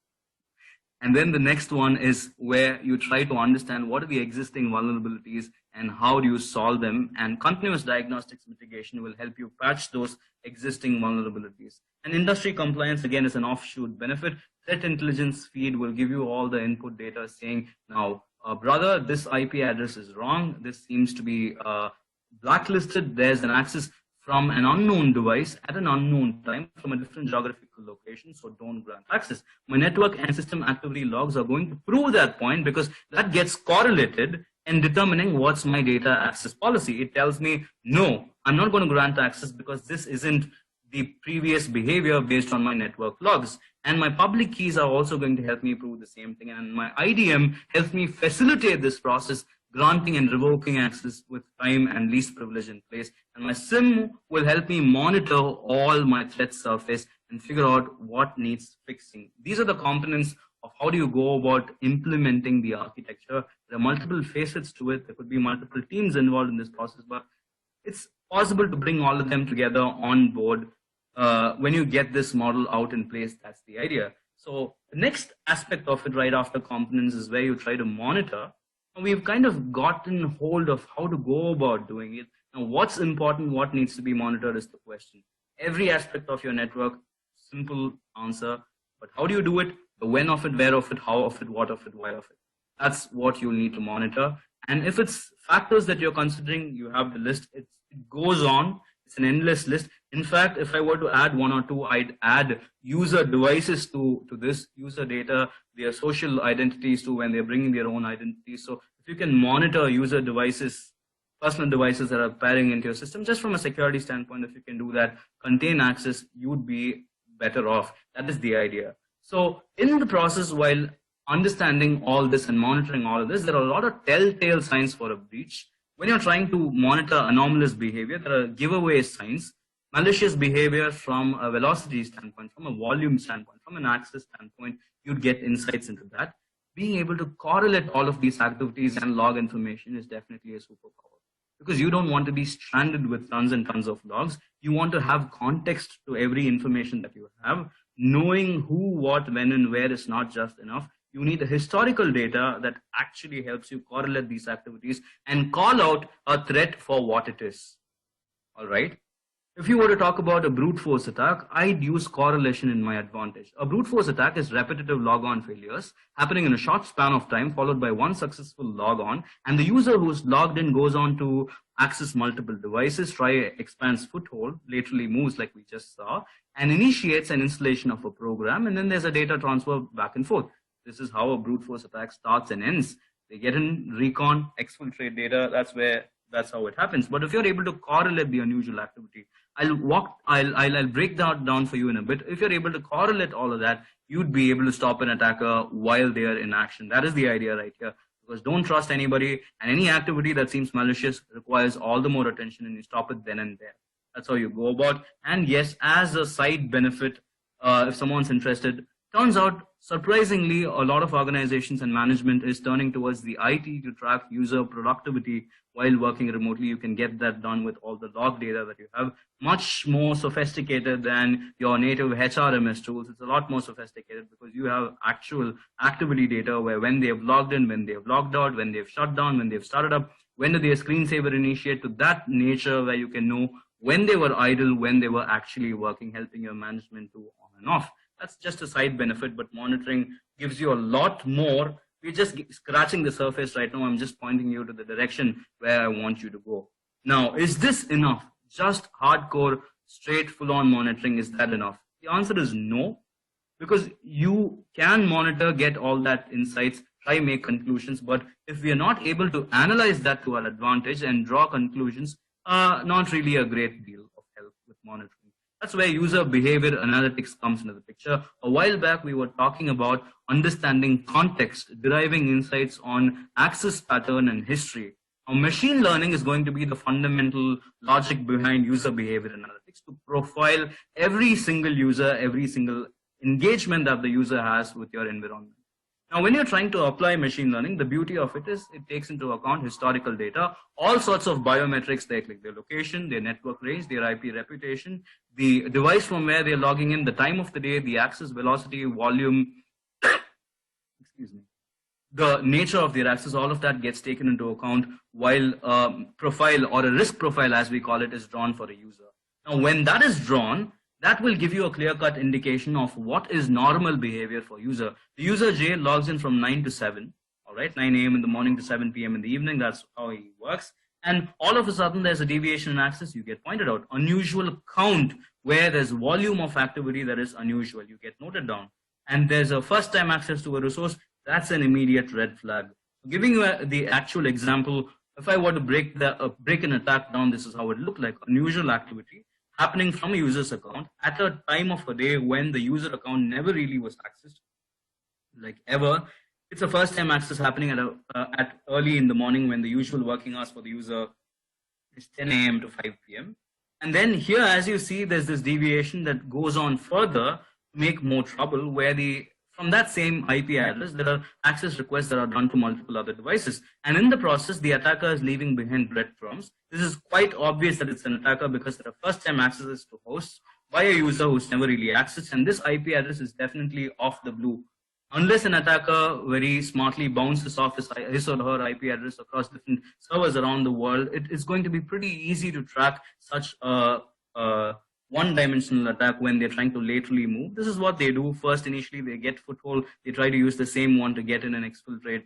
And then the next one is where you try to understand what are the existing vulnerabilities and how do you solve them. And continuous diagnostics mitigation will help you patch those existing vulnerabilities. And industry compliance, again, is an offshoot benefit. Threat intelligence feed will give you all the input data saying, now, brother, this IP address is wrong. This seems to be blacklisted. There's an access from an unknown device at an unknown time from a different geographical location, so don't grant access. My network and system activity logs are going to prove that point, because that gets correlated in determining what's my data access policy. It tells me, no, I'm not going to grant access because this isn't the previous behavior based on my network logs. And my public keys are also going to help me prove the same thing. And my IDM helps me facilitate this process, granting and revoking access with time and least privilege in place. And my SIEM will help me monitor all my threat surface and figure out what needs fixing. These are the components of how do you go about implementing the architecture. There are multiple facets to it. There could be multiple teams involved in this process, but it's possible to bring all of them together on board. When you get this model out in place, that's the idea. So the next aspect of it right after components is where you try to monitor And we've kind of gotten hold of how to go about doing it. Now, what's important, what needs to be monitored is the question. Every aspect of your network, simple answer, but how do you do it? The when of it, where of it, how of it, what of it, why of it. That's what you need to monitor. And if it's factors that you're considering, you have the list. It goes on. It's an endless list. In fact, if I were to add one or two, I'd add user devices to this, user data, their social identities to when they're bringing their own identities. So if you can monitor user devices, personal devices that are pairing into your system, just from a security standpoint, if you can do that, contain access, you'd be better off. That is the idea. So in the process, while understanding all this and monitoring all of this, there are a lot of telltale signs for a breach. When you're trying to monitor anomalous behavior, there are giveaway signs, malicious behavior from a velocity standpoint, from a volume standpoint, from an access standpoint, you'd get insights into that. Being able to correlate all of these activities and log information is definitely a superpower, because you don't want to be stranded with tons and tons of logs. You want to have context to every information that you have. Knowing who, what, when, and where is not just enough. You need the historical data that actually helps you correlate these activities and call out a threat for what it is. All right. If you were to talk about a brute force attack, I'd use correlation in my advantage. A brute force attack is repetitive logon failures happening in a short span of time, followed by one successful logon, and the user who's logged in goes on to access multiple devices, expands foothold, laterally moves like we just saw, and initiates an installation of a program, and then there's a data transfer back and forth. This is how a brute force attack starts and ends. They get in recon, exfiltrate data. That's how it happens. But if you're able to correlate the unusual activity, I'll break that down for you in a bit. If you're able to correlate all of that, you'd be able to stop an attacker while they are in action. That is the idea right here. Because don't trust anybody, and any activity that seems malicious requires all the more attention, and you stop it then and there. That's how you go about. And yes, as a side benefit, if someone's interested, turns out, surprisingly, a lot of organizations and management is turning towards the IT to track user productivity while working remotely. You can get that done with all the log data that you have. Much more sophisticated than your native HRMS tools. It's a lot more sophisticated because you have actual activity data where when they have logged in, when they have logged out, when they've shut down, when they've started up, when did their screensaver initiate, to that nature where you can know when they were idle, when they were actually working, helping your management to on and off. That's just a side benefit, but monitoring gives you a lot more. We're just scratching the surface right now. I'm just pointing you to the direction where I want you to go. Now, is this enough? Just hardcore, straight, full-on monitoring, is that enough? The answer is no, because you can monitor, get all that insights, try make conclusions, but if we are not able to analyze that to our advantage and draw conclusions, not really a great deal of help with monitoring. That's where user behavior analytics comes into the picture. A while back, we were talking about understanding context, deriving insights on access pattern and history. Now, machine learning is going to be the fundamental logic behind user behavior analytics to profile every single user, every single engagement that the user has with your environment. Now, when you're trying to apply machine learning, the beauty of it is it takes into account historical data, all sorts of biometrics, like their location, their network range, their IP reputation, the device from where they're logging in, the time of the day, the access velocity, volume, excuse me, the nature of their access, all of that gets taken into account while a profile or a risk profile, as we call it, is drawn for a user. Now, when that is drawn, that will give you a clear-cut indication of what is normal behavior for user. The user J logs in from 9 to 7, all right, 9 a.m. in the morning to 7 p.m. in the evening. That's how he works. And all of a sudden, there's a deviation in access. You get pointed out. Unusual count, where there's volume of activity that is unusual. You get noted down. And there's a first-time access to a resource. That's an immediate red flag. Giving you the actual example, if I were to break an attack down, this is how it looked like. Unusual activity happening from a user's account at a time of a day when the user account never really was accessed, like ever. It's a first time access happening at early in the morning when the usual working hours for the user is 10 a.m. to 5 p.m. And then here, as you see, there's this deviation that goes on further to make more trouble, where from that same IP address, there are access requests that are done to multiple other devices. And in the process, the attacker is leaving behind breadcrumbs. This is quite obvious that it's an attacker because there are first-time accesses to hosts by a user who's never really accessed. And this IP address is definitely off the blue. Unless an attacker very smartly bounces off his or her IP address across different servers around the world, it is going to be pretty easy to track such a one-dimensional attack when they're trying to laterally move. This is what they do. First, initially, they get foothold. They try to use the same one to get in and exfiltrate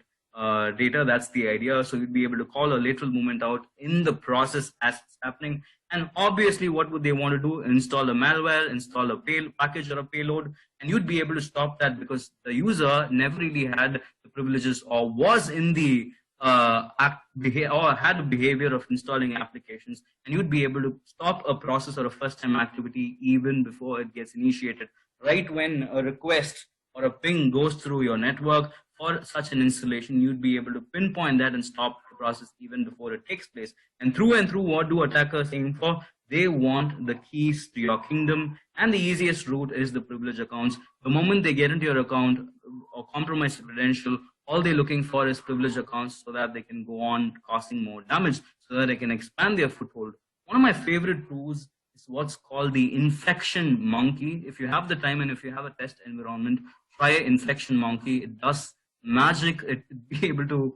data. That's the idea. So you'd be able to call a lateral movement out in the process as it's happening. And obviously, what would they want to do? Install a malware, install a package or a payload, and you'd be able to stop that because the user never really had the privileges or was in the or had a behavior of installing applications, and you'd be able to stop a process or a first-time activity even before it gets initiated. Right when a request or a ping goes through your network for such an installation, you'd be able to pinpoint that and stop the process even before it takes place. And through, what do attackers aim for? They want the keys to your kingdom, and the easiest route is the privilege accounts. The moment they get into your account or compromise the credential, all they're looking for is privilege accounts so that they can go on causing more damage, so that they can expand their foothold. One of my favorite tools is what's called the infection monkey. If you have the time and if you have a test environment, try infection monkey. It does magic. It be able to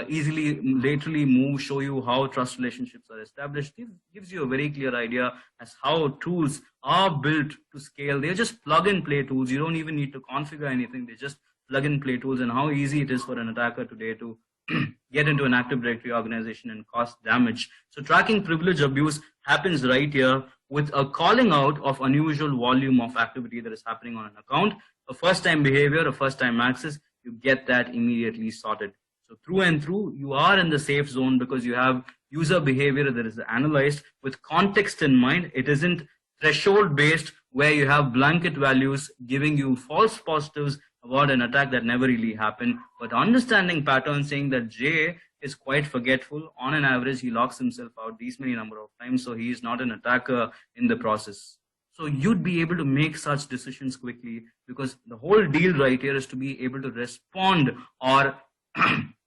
easily laterally move, show you how trust relationships are established. It gives you a very clear idea as how tools are built to scale. They're just plug and play tools. You don't even need to configure anything. They just plug and play tools, and how easy it is for an attacker today to get into an Active Directory organization and cause damage. So tracking privilege abuse happens right here with a calling out of unusual volume of activity that is happening on an account. A first-time behavior, a first-time access, you get that immediately sorted. So through, you are in the safe zone because you have user behavior that is analyzed with context in mind. It isn't threshold-based where you have blanket values giving you false positives about an attack that never really happened, but understanding patterns, saying that Jay is quite forgetful. On an average, he locks himself out these many number of times, so he is not an attacker in the process. So you'd be able to make such decisions quickly, because the whole deal right here is to be able to respond or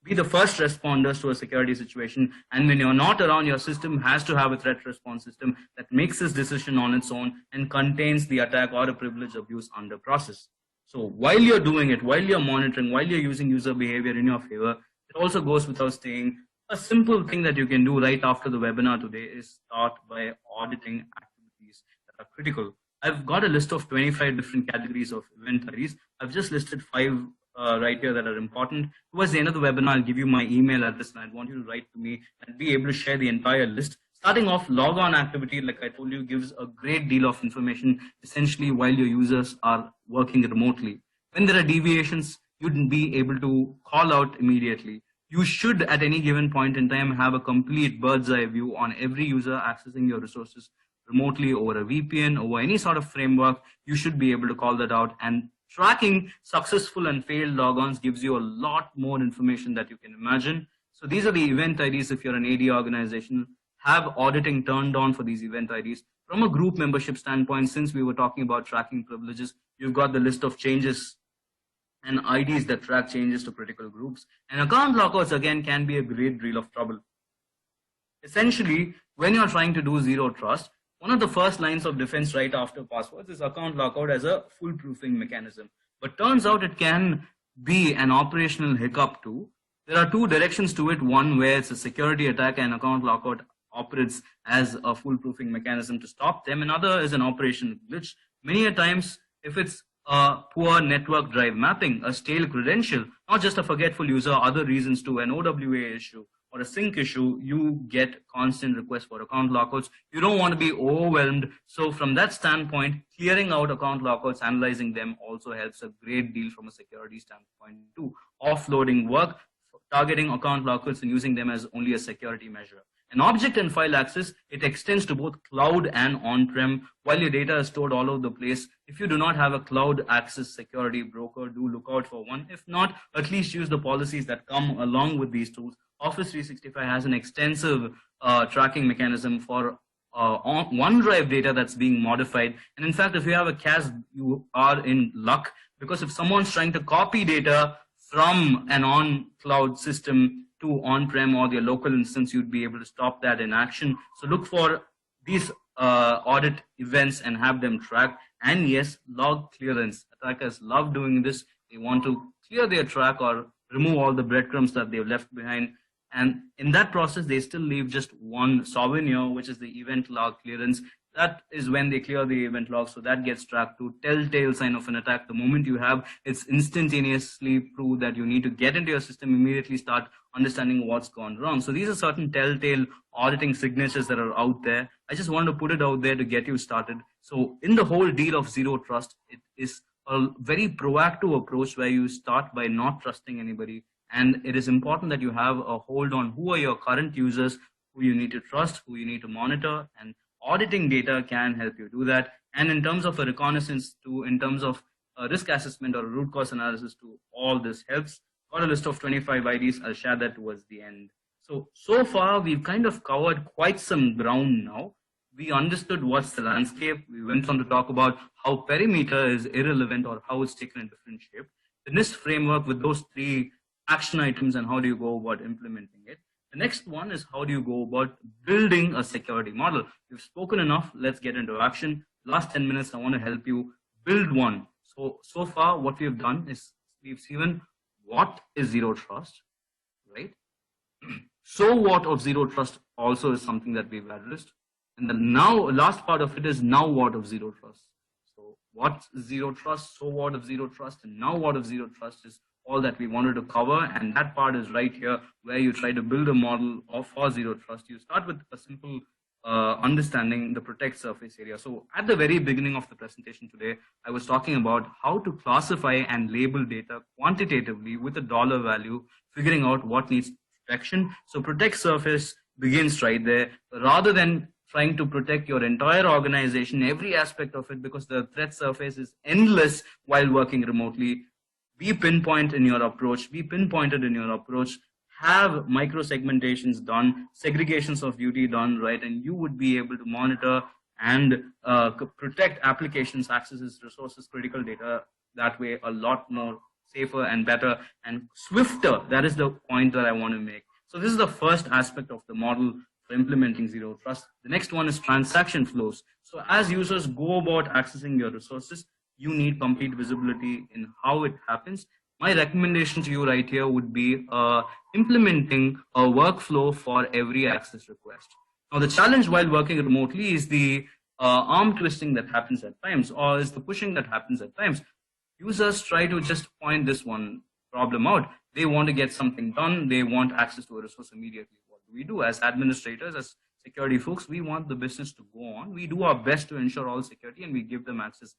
be the first responders to a security situation. And when you're not around, your system has to have a threat response system that makes this decision on its own and contains the attack or a privilege abuse under process. So while you're doing it, while you're monitoring, while you're using user behavior in your favor, it also goes without saying, a simple thing that you can do right after the webinar today is start by auditing activities that are critical. I've got a list of 25 different categories of event IDs. I've just listed 5 right here that are important. Towards the end of the webinar, I'll give you my email address, and I want you to write to me and be able to share the entire list. Starting off, logon activity, like I told you, gives a great deal of information, essentially while your users are working remotely. When there are deviations, you'd be able to call out immediately. You should, at any given point in time, have a complete bird's eye view on every user accessing your resources remotely over a VPN, over any sort of framework. You should be able to call that out, and tracking successful and failed logons gives you a lot more information that you can imagine. So these are the event IDs if you're an AD organization. Have auditing turned on for these event IDs. From a group membership standpoint, since we were talking about tracking privileges, you've got the list of changes and IDs that track changes to critical groups. And account lockouts, again, can be a great deal of trouble. Essentially, when you're trying to do zero trust, one of the first lines of defense right after passwords is account lockout as a foolproofing mechanism. But turns out it can be an operational hiccup too. There are 2 directions to it. One where it's a security attack and account lockout operates as a foolproofing mechanism to stop them. Another is an operational glitch. Many a times, if it's a poor network drive mapping, a stale credential, not just a forgetful user, other reasons too, an OWA issue or a sync issue, you get constant requests for account lockouts. You don't want to be overwhelmed. So from that standpoint, clearing out account lockouts, analyzing them also helps a great deal from a security standpoint too. Offloading work, targeting account lockouts and using them as only a security measure. An object and file access, it extends to both cloud and on-prem. While your data is stored all over the place, if you do not have a cloud access security broker, do look out for one. If not, at least use the policies that come along with these tools. Office 365 has an extensive tracking mechanism for OneDrive data that's being modified. And in fact, if you have a CAS, you are in luck, because if someone's trying to copy data from an on-cloud system to on-prem or their local instance, you'd be able to stop that in action. So look for these audit events and have them tracked. And yes, log clearance. Attackers love doing this. They want to clear their track or remove all the breadcrumbs that they've left behind. And in that process, they still leave just one souvenir, which is the event log clearance. That is when they clear the event log. So that gets tracked to telltale sign of an attack. The moment you have, it's instantaneously proved that you need to get into your system, immediately start understanding what's gone wrong. So these are certain telltale auditing signatures that are out there. I just want to put it out there to get you started. So in the whole deal of zero trust, it is a very proactive approach where you start by not trusting anybody. And it is important that you have a hold on who are your current users, who you need to trust, who you need to monitor, and auditing data can help you do that. And in terms of a reconnaissance to, in terms of a risk assessment or a root cause analysis to, all this helps. Got a list of 25 IDs. I'll share that towards the end. So far, we've kind of covered quite some ground now. We understood what's the landscape. We went on to talk about how perimeter is irrelevant or how it's taken a different shape. The NIST framework with those 3 action items and how do you go about implementing it. The next one is how do you go about building a security model. We've spoken enough. Let's get into action. Last 10 minutes, I want to help you build one. So far, what we've done is we've seen what is zero trust, right? So what of zero trust also is something that we've addressed. And the now last part of it is now what of zero trust. So what's zero trust, so what of zero trust, and now what of zero trust is all that we wanted to cover. And that part is right here where you try to build a model for zero trust. You start with a simple understanding the protect surface area. So at the very beginning of the presentation today, I was talking about how to classify and label data quantitatively with a dollar value, figuring out what needs protection. So protect surface begins right there. Rather than trying to protect your entire organization, every aspect of it, because the threat surface is endless while working remotely, be pinpointed in your approach, have micro segmentations done, segregations of duty done, right? And you would be able to monitor and protect applications, accesses, resources, critical data that way a lot more safer and better and swifter. That is the point that I want to make. So this is the first aspect of the model for implementing zero trust. The next one is transaction flows. So as users go about accessing your resources, you need complete visibility in how it happens. My recommendation to you right here would be implementing a workflow for every access request. Now, the challenge while working remotely is the arm twisting that happens at times, or is the pushing that happens at times. Users try to just point this one problem out. They want to get something done. They want access to a resource immediately. What do we do as administrators, as security folks? We want the business to go on. We do our best to ensure all security and we give them access.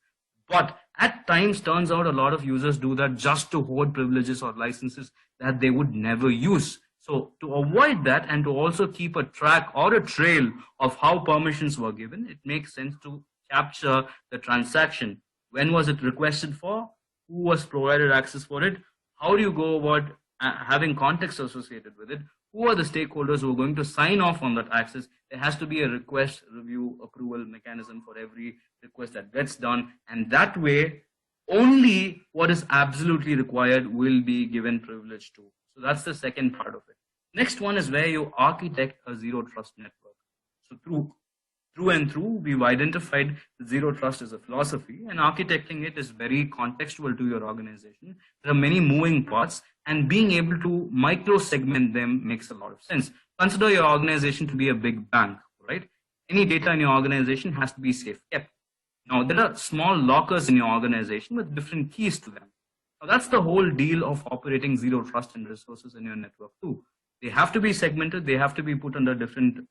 But at times, turns out a lot of users do that just to hoard privileges or licenses that they would never use. So to avoid that and to also keep a track or a trail of how permissions were given, it makes sense to capture the transaction. When was it requested for? Who was provided access for it? How do you go about having context associated with it? Who are the stakeholders who are going to sign off on that access? There has to be a request, review, approval mechanism for every request that gets done. And that way, only what is absolutely required will be given privilege to. So that's the second part of it. Next one is where you architect a zero trust network. So through and through, we've identified that zero trust is a philosophy, and architecting it is very contextual to your organization. There are many moving parts, and being able to micro segment them makes a lot of sense. Consider your organization to be a big bank, right? Any data in your organization has to be safe kept. Now, there are small lockers in your organization with different keys to them. Now, that's the whole deal of operating zero trust and resources in your network too. They have to be segmented. They have to be put under different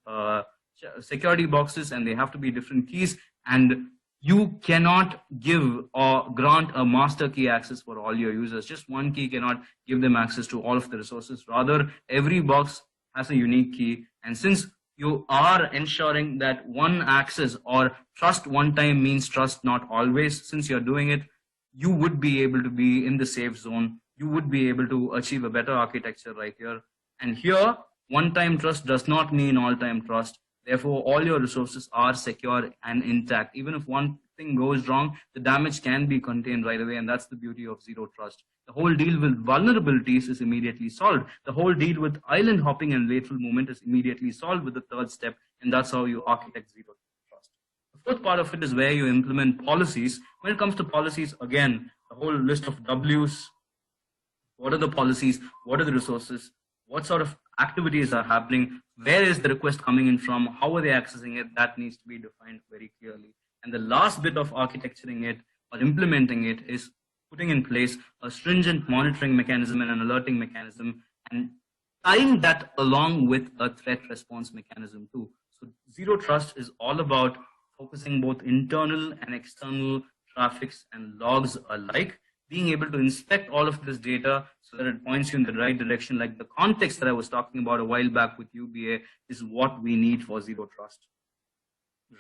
security boxes, and they have to be different keys. And you cannot give or grant a master key access for all your users. Just one key cannot give them access to all of the resources. Rather, every box has a unique key. And since you are ensuring that one access or trust one time means trust not always, since you're doing it, you would be able to be in the safe zone. You would be able to achieve a better architecture right here. And here, one-time trust does not mean all-time trust. Therefore, all your resources are secure and intact. Even if one thing goes wrong, the damage can be contained right away, and that's the beauty of zero trust. The whole deal with vulnerabilities is immediately solved. The whole deal with island hopping and lateral movement is immediately solved with the third step, and that's how you architect zero trust. The fourth part of it is where you implement policies. When it comes to policies, again, the whole list of W's. What are the policies? What are the resources? What sort of activities are happening? Where is the request coming in from? How are they accessing it? That needs to be defined very clearly. And the last bit of architecturing it or implementing it is putting in place a stringent monitoring mechanism and an alerting mechanism, and tying that along with a threat response mechanism too. So zero trust is all about focusing both internal and external traffics and logs alike, being able to inspect all of this data so that it points you in the right direction. Like the context that I was talking about a while back with UEBA is what we need for zero trust,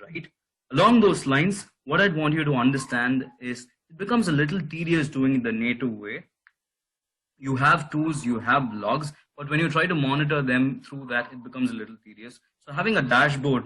right? Along those lines, what I'd want you to understand is it becomes a little tedious doing it the native way. You have tools, you have logs, but when you try to monitor them through that, it becomes a little tedious. So having a dashboard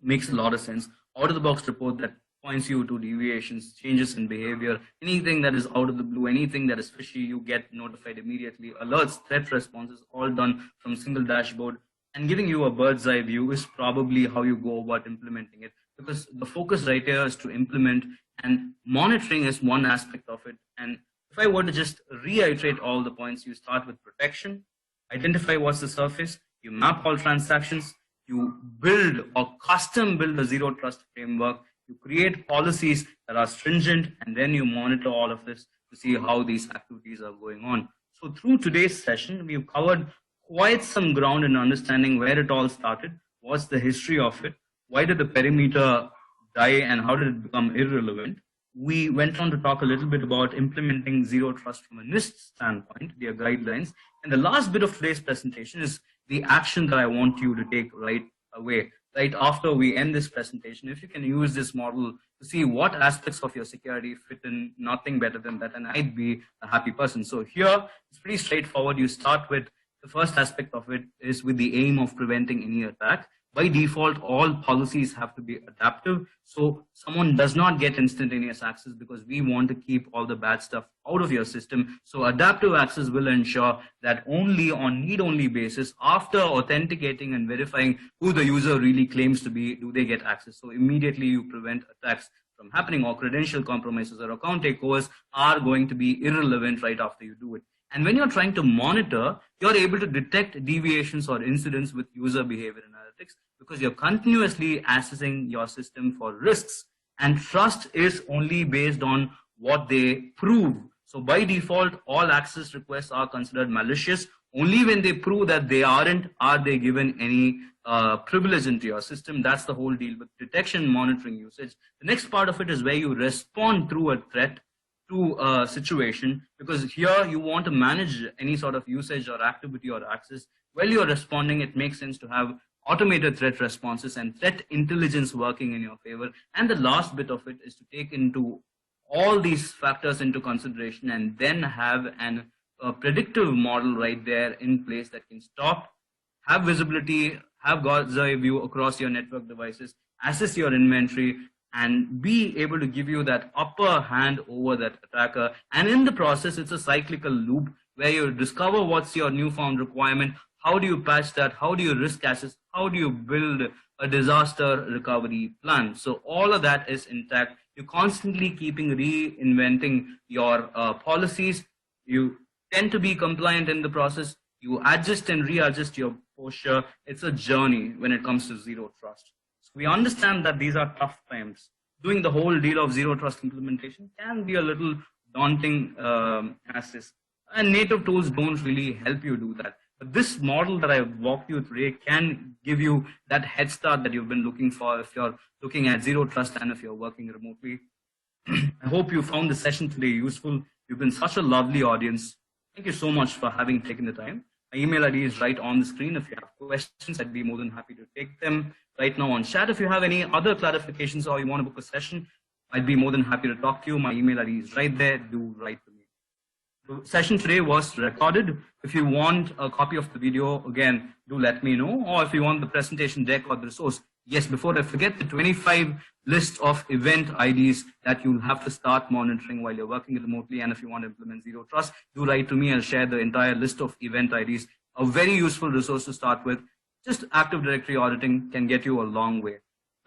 makes a lot of sense. Out-of-the-box report that points you to deviations, changes in behavior, anything that is out of the blue, anything that is fishy, you get notified immediately. Alerts, threat responses, all done from a single dashboard. And giving you a bird's eye view is probably how you go about implementing it, because the focus right here is to implement, and monitoring is one aspect of it. And if I were to just reiterate all the points, you start with protection, identify what's the surface, you map all transactions, you build or custom build a zero trust framework, you create policies that are stringent, and then you monitor all of this to see how these activities are going on. So through today's session, we've covered quite some ground in understanding where it all started, what's the history of it, why did the perimeter die, and how did it become irrelevant. We went on to talk a little bit about implementing zero trust from a NIST standpoint, their guidelines. And the last bit of today's presentation is the action that I want you to take right away. Right after we end this presentation, if you can use this model to see what aspects of your security fit in, nothing better than that, and I'd be a happy person. So here, it's pretty straightforward. You start with the first aspect of it is with the aim of preventing any attack. By default, all policies have to be adaptive, so someone does not get instantaneous access, because we want to keep all the bad stuff out of your system. So adaptive access will ensure that only on need-only basis, after authenticating and verifying who the user really claims to be, do they get access. So immediately you prevent attacks from happening, or credential compromises or account takeovers are going to be irrelevant right after you do it. And when you're trying to monitor, you're able to detect deviations or incidents with user behavior analytics, because you're continuously assessing your system for risks, and trust is only based on what they prove. So by default, all access requests are considered malicious. Only when they prove that they aren't are they given any privilege into your system. That's the whole deal with detection, monitoring, usage. The next part of it is where you respond through a threat to a situation, because here you want to manage any sort of usage or activity or access. While you're responding, it makes sense to have automated threat responses and threat intelligence working in your favor. And the last bit of it is to take into all these factors into consideration, and then have a predictive model right there in place that can stop, have visibility, have God's eye view across your network devices, assess your inventory, and be able to give you that upper hand over that attacker. And in the process, it's a cyclical loop where you discover what's your newfound requirement, how do you patch that, how do you risk assess, how do you build a disaster recovery plan. So all of that is intact. You're constantly keeping reinventing your policies. You tend to be compliant in the process. You adjust and readjust your posture. It's a journey when it comes to zero trust. So we understand that these are tough times. Doing the whole deal of zero trust implementation can be a little daunting as is. And native tools don't really help you do that. But this model that I've walked you through today can give you that head start that you've been looking for if you're looking at zero trust and if you're working remotely. I hope you found the session today useful. You've been such a lovely audience. Thank you so much for having taken the time. My email ID is right on the screen. If you have questions, I'd be more than happy to take them right now on chat. If you have any other clarifications or you want to book a session, I'd be more than happy to talk to you. My email ID is right there. Do write to me. The session today was recorded. If you want a copy of the video, again, do let me know. Or if you want the presentation deck or the resource, yes, before I forget, the 25 list of event IDs that you'll have to start monitoring while you're working remotely. And if you want to implement zero trust, do write to me. I'll share the entire list of event IDs. A very useful resource to start with. Just Active Directory auditing can get you a long way.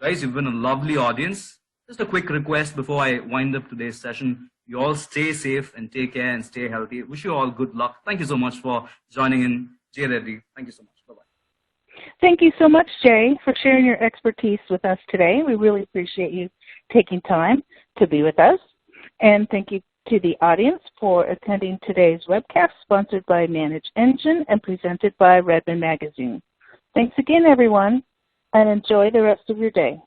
Guys, you've been a lovely audience. Just a quick request before I wind up today's session. You all stay safe and take care and stay healthy. Wish you all good luck. Thank you so much for joining in. Jay Reddy, thank you so much. Bye-bye. Thank you so much, Jay, for sharing your expertise with us today. We really appreciate you taking time to be with us. And thank you to the audience for attending today's webcast, sponsored by ManageEngine and presented by Redmond Magazine. Thanks again, everyone, and enjoy the rest of your day.